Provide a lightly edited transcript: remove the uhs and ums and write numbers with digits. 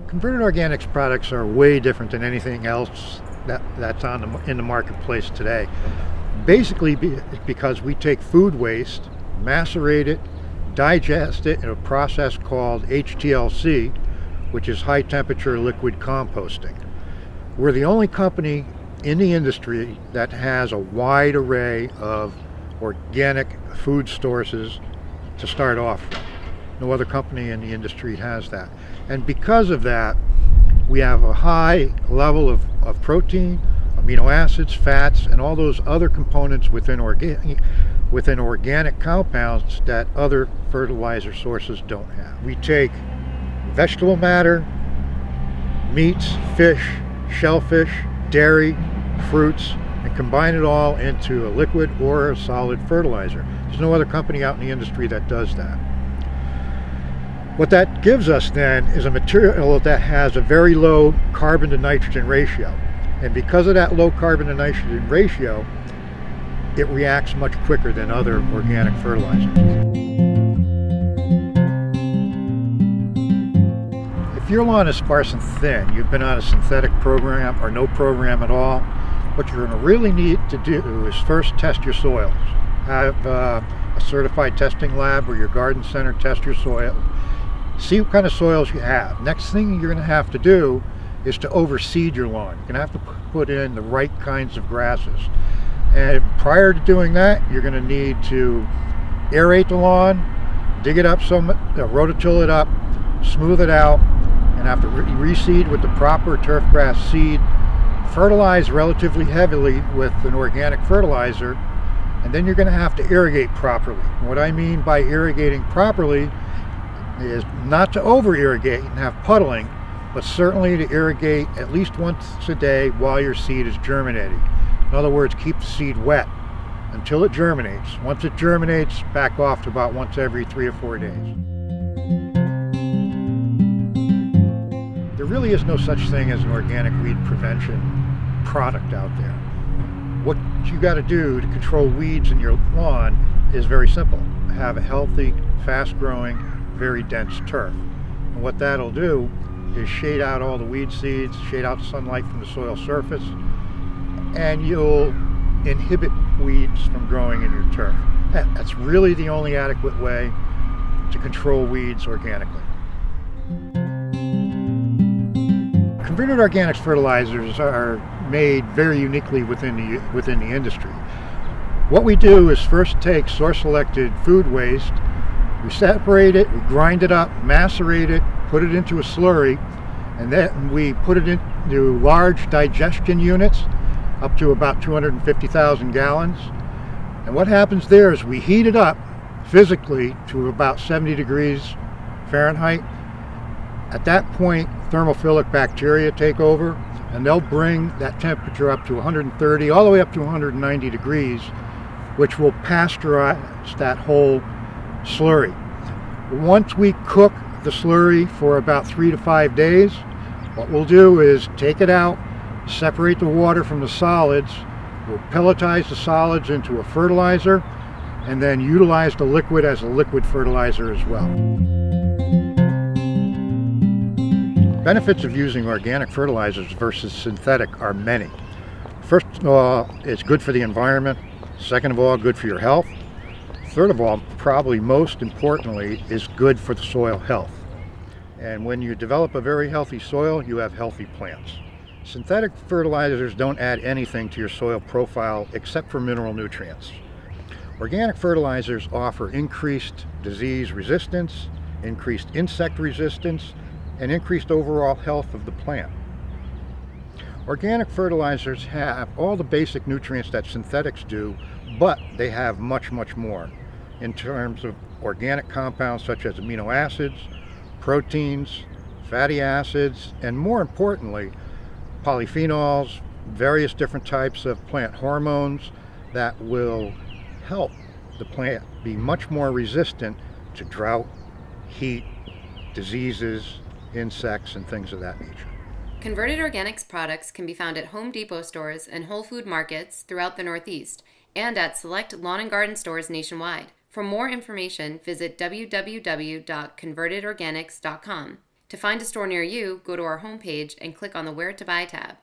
Converted Organics products are way different than anything else that's in the marketplace today. Basically, because we take food waste, macerate it, digest it in a process called HTLC, which is high temperature liquid composting. We're the only company in the industry that has a wide array of organic food sources to start off with. No other company in the industry has that. And because of that, we have a high level of protein, amino acids, fats, and all those other components within organic compounds that other fertilizer sources don't have. We take vegetable matter, meats, fish, shellfish, dairy, fruits, and combine it all into a liquid or a solid fertilizer. There's no other company out in the industry that does that. What that gives us then is a material that has a very low carbon to nitrogen ratio. And because of that low carbon to nitrogen ratio, it reacts much quicker than other organic fertilizers. If your lawn is sparse and thin, you've been on a synthetic program or no program at all, what you're going to really need to do is first test your soils. Have a certified testing lab or your garden center test your soil. See what kind of soils you have. Next thing you're going to have to do is to overseed your lawn. You're going to have to put in the right kinds of grasses. And prior to doing that, you're going to need to aerate the lawn, dig it up rototill it up, smooth it out, and after reseed with the proper turf grass seed, fertilize relatively heavily with an organic fertilizer, and then you're going to have to irrigate properly. What I mean by irrigating properly is not to over irrigate and have puddling, but certainly to irrigate at least once a day while your seed is germinating. In other words, keep the seed wet until it germinates. Once it germinates, back off to about once every 3 or 4 days. There really is no such thing as an organic weed prevention product out there. What you got to do to control weeds in your lawn is very simple. Have a healthy, fast-growing, very dense turf. And what that'll do is shade out all the weed seeds, shade out sunlight from the soil surface, and you'll inhibit weeds from growing in your turf. That's really the only adequate way to control weeds organically. Converted organics fertilizers are made very uniquely within the industry. What we do is first take source-selected food waste, we separate it, we grind it up, macerate it, put it into a slurry, and then we put it into large digestion units up to about 250,000 gallons. And what happens there is we heat it up physically to about 70 degrees Fahrenheit. At that point, thermophilic bacteria take over, and they'll bring that temperature up to 130, all the way up to 190 degrees, which will pasteurize that whole slurry. Once we cook the slurry for about 3 to 5 days, what we'll do is take it out, separate the water from the solids, we'll pelletize the solids into a fertilizer, and then utilize the liquid as a liquid fertilizer as well. Benefits of using organic fertilizers versus synthetic are many. First of all, it's good for the environment. Second of all, good for your health. Third of all, probably most importantly, is good for the soil health. And when you develop a very healthy soil, you have healthy plants. Synthetic fertilizers don't add anything to your soil profile except for mineral nutrients. Organic fertilizers offer increased disease resistance, increased insect resistance, and increased overall health of the plant. Organic fertilizers have all the basic nutrients that synthetics do, but they have much, much more in terms of organic compounds such as amino acids, proteins, fatty acids, and more importantly, polyphenols, various different types of plant hormones that will help the plant be much more resistant to drought, heat, diseases, insects, and things of that nature. Converted Organics products can be found at Home Depot stores and Whole Food markets throughout the Northeast and at select lawn and garden stores nationwide. For more information, visit www.convertedorganics.com. To find a store near you, go to our homepage and click on the Where to Buy tab.